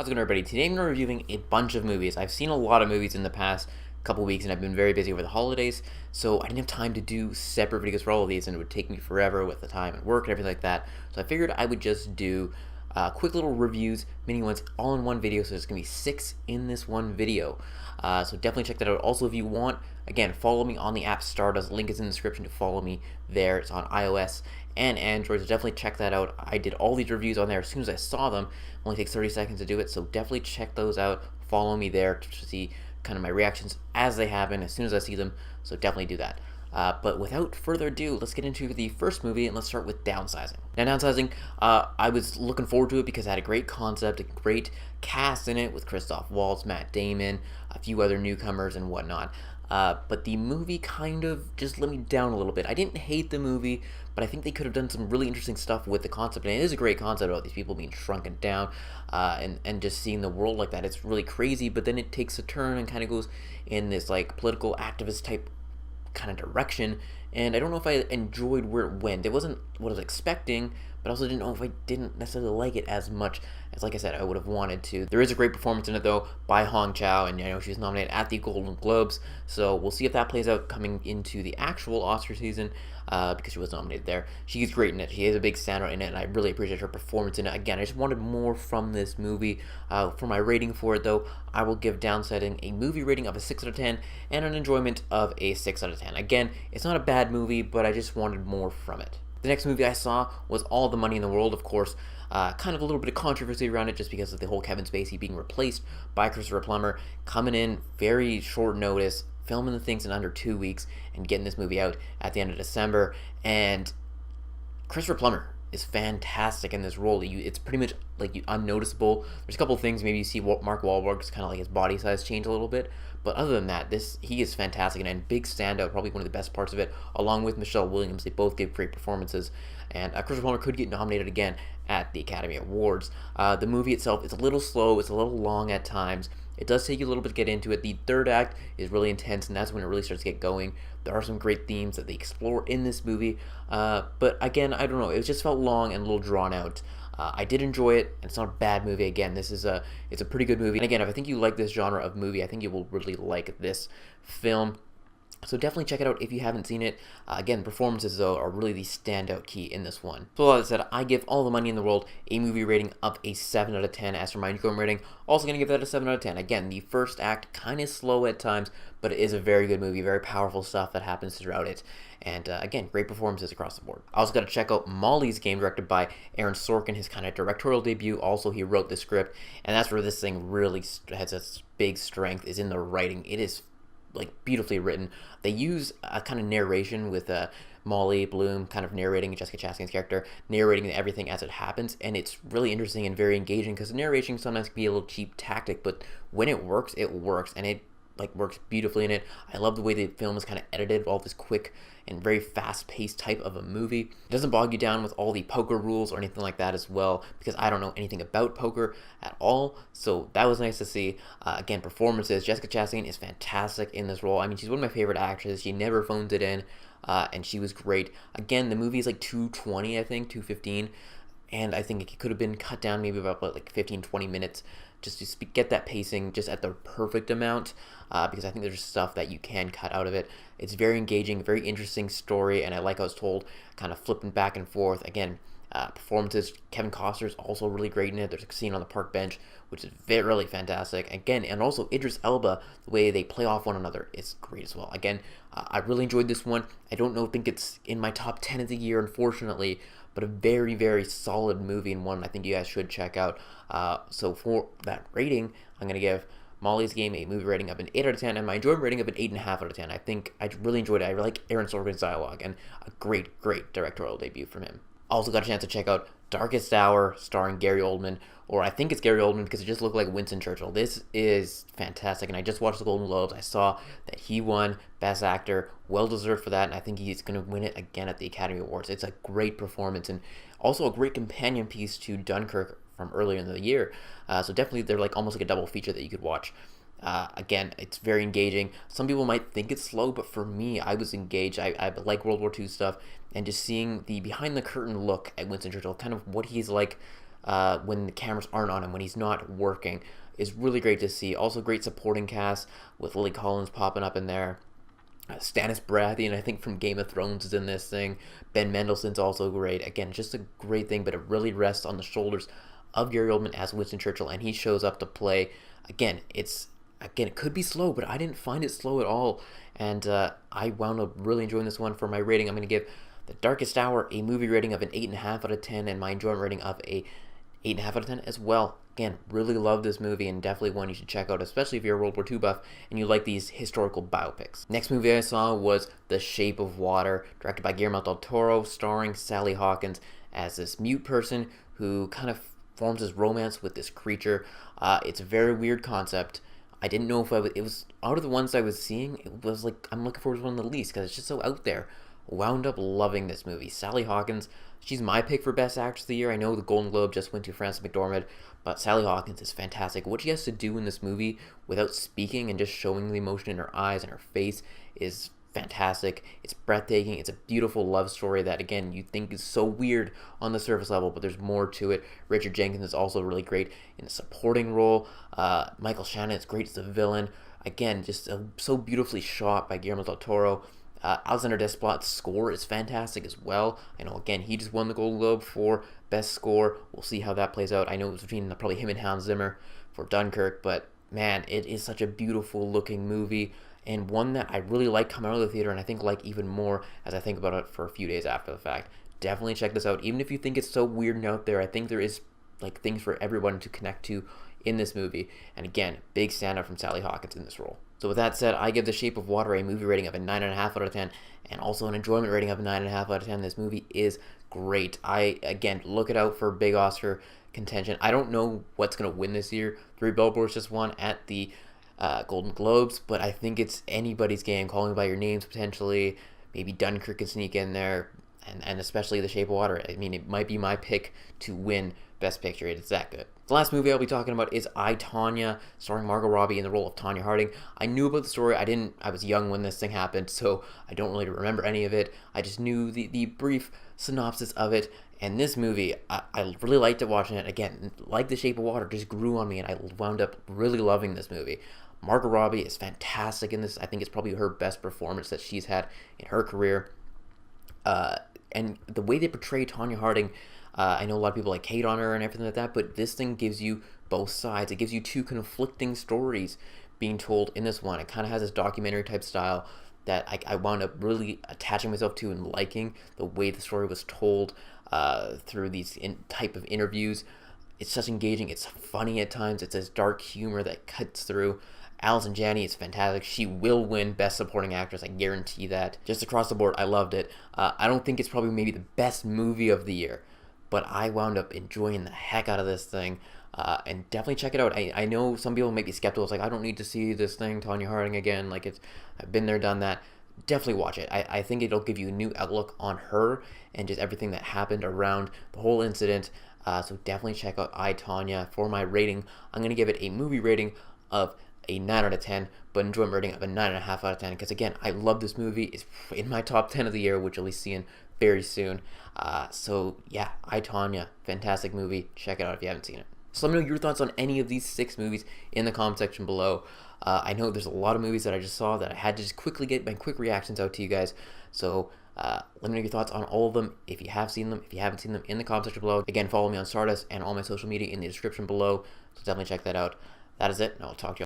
How's it going, everybody? Today I'm going to be reviewing a bunch of movies. I've seen a lot of movies in the past couple weeks, and I've been very busy over the holidays, so I didn't have time to do separate videos for all of these, and it would take me forever with the time and work and everything like that. So I figured I would just do quick little reviews, mini ones, all in one video, so there's going to be 6 in this one video. So definitely check that out. Also, if you want, again, follow me on the app Stardust. Link is in the description to follow me there. It's on iOS and Android, so definitely check that out. I did all these reviews on there as soon as I saw them. It only takes 30 seconds to do it, so definitely check those out. Follow me there to see kind of my reactions as they happen, as soon as I see them, so definitely do that. But without further ado, let's get into the first movie, and let's start with Downsizing. Now, Downsizing, I was looking forward to it because it had a great concept, a great cast in it with Christoph Waltz, Matt Damon, a few other newcomers, and whatnot. But the movie kind of just let me down a little bit. I didn't hate the movie, but I think they could have done some really interesting stuff with the concept. And it is a great concept about these people being shrunken down and just seeing the world like that. It's really crazy, but then it takes a turn and kind of goes in this like political activist type kind of direction. And I don't know if I enjoyed where it went. It wasn't what I was expecting, but I also didn't know if I didn't necessarily like it as much as, like I said, I would have wanted to. There is a great performance in it, though, by Hong Chow, and I know she was nominated at the Golden Globes, so we'll see if that plays out coming into the actual Oscar season, because she was nominated there. She's great in it. She is a big standout in it, and I really appreciate her performance in it. Again, I just wanted more from this movie. For my rating for it, though, I will give Downsizing a movie rating of a 6 out of 10 and an enjoyment of a 6 out of 10. Again, it's not a bad movie, but I just wanted more from it. The next movie I saw was All the Money in the World, of course. Kind of a little bit of controversy around it just because of the whole Kevin Spacey being replaced by Christopher Plummer, coming in very short notice, filming the things in under 2 weeks, and getting this movie out at the end of December. And Christopher Plummer is fantastic in this role. It's pretty much like unnoticeable. There's a couple of things. Maybe you see Mark Wahlberg's kind of like his body size change a little bit, but other than that, he is fantastic and big standout. Probably one of the best parts of it, along with Michelle Williams. They both gave great performances, and Christopher Plummer could get nominated again at the Academy Awards. The movie itself is a little slow. It's a little long at times. It does take you a little bit to get into it. The third act is really intense, and that's when it really starts to get going. There are some great themes that they explore in this movie, but again, I don't know. It just felt long and a little drawn out. I did enjoy it, and it's not a bad movie. Again, it's a pretty good movie. And again, if I think you like this genre of movie, I think you will really like this film. So definitely check it out if you haven't seen it. Again, performances, though, are really the standout key in this one. So like I said, I give All the Money in the World a movie rating of a 7 out of 10. As for my enjoyment rating, also going to give that a 7 out of 10. Again, the first act kind of slow at times, but it is a very good movie, very powerful stuff that happens throughout it. And again, great performances across the board. I also got to check out Molly's Game, directed by Aaron Sorkin, his kind of directorial debut. Also, he wrote the script, and that's where this thing really has its big strength, is in the writing. It is like beautifully written. They use a kind of narration with Molly Bloom kind of narrating, Jessica Chastain's character narrating everything as it happens, and it's really interesting and very engaging because narration sometimes can be a little cheap tactic, but when it works, and it like works beautifully in it. I love the way the film is kind of edited, all this quick and very fast-paced type of a movie. It doesn't bog you down with all the poker rules or anything like that as well, because I don't know anything about poker at all, so that was nice to see. Again, performances. Jessica Chastain is fantastic in this role. I mean, she's one of my favorite actresses. She never phones it in, and she was great. Again, the movie is like 2:20, I think, 2:15, and I think it could have been cut down maybe about like 15-20 minutes just to get that pacing just at the perfect amount, because I think there's stuff that you can cut out of it. It's very engaging, very interesting story, and I like how it's told, kind of flipping back and forth. Again, performances. Kevin Costner's also really great in it. There's a scene on the park bench, which is really fantastic. Again, and also Idris Elba, the way they play off one another is great as well. Again, I really enjoyed this one. I think it's in my top 10 of the year, unfortunately, but a very, very solid movie, and one I think you guys should check out. So for that rating, I'm going to give Molly's Game a movie rating of an 8 out of 10, and my enjoyment rating of an 8.5 out of 10. I think I really enjoyed it. I like Aaron Sorkin's dialogue, and a great, great directorial debut from him. Also got a chance to check out Darkest Hour, starring Gary Oldman, or I think it's Gary Oldman because it just looked like Winston Churchill. This is fantastic, and I just watched the Golden Globes. I saw that he won Best Actor, well deserved for that, and I think he's going to win it again at the Academy Awards. It's a great performance, and also a great companion piece to Dunkirk from earlier in the year. So definitely they're like almost like a double feature that you could watch. Again, it's very engaging. Some people might think it's slow, but for me, I was engaged. I like World War II stuff, and just seeing the behind-the-curtain look at Winston Churchill, kind of what he's like when the cameras aren't on him, when he's not working, is really great to see. Also, great supporting cast with Lily Collins popping up in there. Stannis Baratheon, I think from Game of Thrones, is in this thing. Ben Mendelsohn's also great. Again, just a great thing, but it really rests on the shoulders of Gary Oldman as Winston Churchill, and he shows up to play. Again, it could be slow, but I didn't find it slow at all, and I wound up really enjoying this one. For my rating, I'm going to give The Darkest Hour a movie rating of an 8.5 out of 10, and my enjoyment rating of a 8.5 out of 10 as well. Again, really love this movie and definitely one you should check out, especially if you're a World War II buff and you like these historical biopics. Next movie I saw was The Shape of Water, directed by Guillermo del Toro, starring Sally Hawkins as this mute person who kind of forms this romance with this creature. It's a very weird concept. I didn't know if it was out of the ones I was seeing, it was like, I'm looking forward to one of the least because it's just so out there. Wound up loving this movie. Sally Hawkins, she's my pick for Best Actress of the Year. I know the Golden Globe just went to Frances McDormand, but Sally Hawkins is fantastic. What she has to do in this movie without speaking and just showing the emotion in her eyes and her face is fantastic. It's breathtaking. It's a beautiful love story that, again, you think is so weird on the surface level, but there's more to it. Richard Jenkins is also really great in the supporting role. Michael Shannon is great as the villain. Again, just so beautifully shot by Guillermo del Toro. Alexander Desplat's score is fantastic as well. I know, again, he just won the Golden Globe for Best Score. We'll see how that plays out. I know it was between probably him and Hans Zimmer for Dunkirk, but man, it is such a beautiful looking movie and one that I really like coming out of the theater, and I think like even more as I think about it for a few days after the fact. Definitely check this out. Even if you think it's so weird and out there, I think there is like things for everyone to connect to in this movie. And again, big standout from Sally Hawkins in this role. So with that said, I give The Shape of Water a movie rating of a 9.5 out of 10 and also an enjoyment rating of a 9.5 out of 10. This movie is great. Again, look it out for big Oscar contention. I don't know what's going to win this year. Three Billboards just won at the Golden Globes, but I think it's anybody's game. Call Me By Your Names potentially. Maybe Dunkirk can sneak in there. And especially The Shape of Water. I mean, it might be my pick to win Best Picture. It's that good. The last movie I'll be talking about is I, Tonya, starring Margot Robbie in the role of Tonya Harding. I knew about the story. I was young when this thing happened, so I don't really remember any of it. I just knew the brief synopsis of it. And this movie, I really liked it watching it. Again, like The Shape of Water, just grew on me, and I wound up really loving this movie. Margot Robbie is fantastic in this. I think it's probably her best performance that she's had in her career. And the way they portray Tonya Harding, I know a lot of people like hate on her and everything like that, but this thing gives you both sides. It gives you two conflicting stories being told in this one. It kind of has this documentary type style that I wound up really attaching myself to and liking the way the story was told through these type of interviews. It's just engaging. It's funny at times. It's this dark humor that cuts through. Allison Janney is fantastic. She will win Best Supporting Actress. I guarantee that. Just across the board, I loved it. I don't think it's probably maybe the best movie of the year, but I wound up enjoying the heck out of this thing. And definitely check it out. I know some people may be skeptical. It's like, I don't need to see this thing, Tonya Harding again. Like, I've been there, done that. Definitely watch it. I think it'll give you a new outlook on her and just everything that happened around the whole incident. So definitely check out I, Tonya. For my rating, I'm going to give it a movie rating of a 9 out of 10, but enjoyment rating of a 9.5 out of 10, because again, I love this movie. It's in my top 10 of the year, which you'll be seeing very soon. So yeah, I, Tonya, fantastic movie. Check it out if you haven't seen it. So let me know your thoughts on any of these 6 movies in the comment section below. I know there's a lot of movies that I just saw that I had to just quickly get my quick reactions out to you guys. So let me know your thoughts on all of them. If you have seen them, if you haven't seen them, in the comment section below. Again, follow me on Stardust and all my social media in the description below. So definitely check that out. That is it, and I'll talk to you.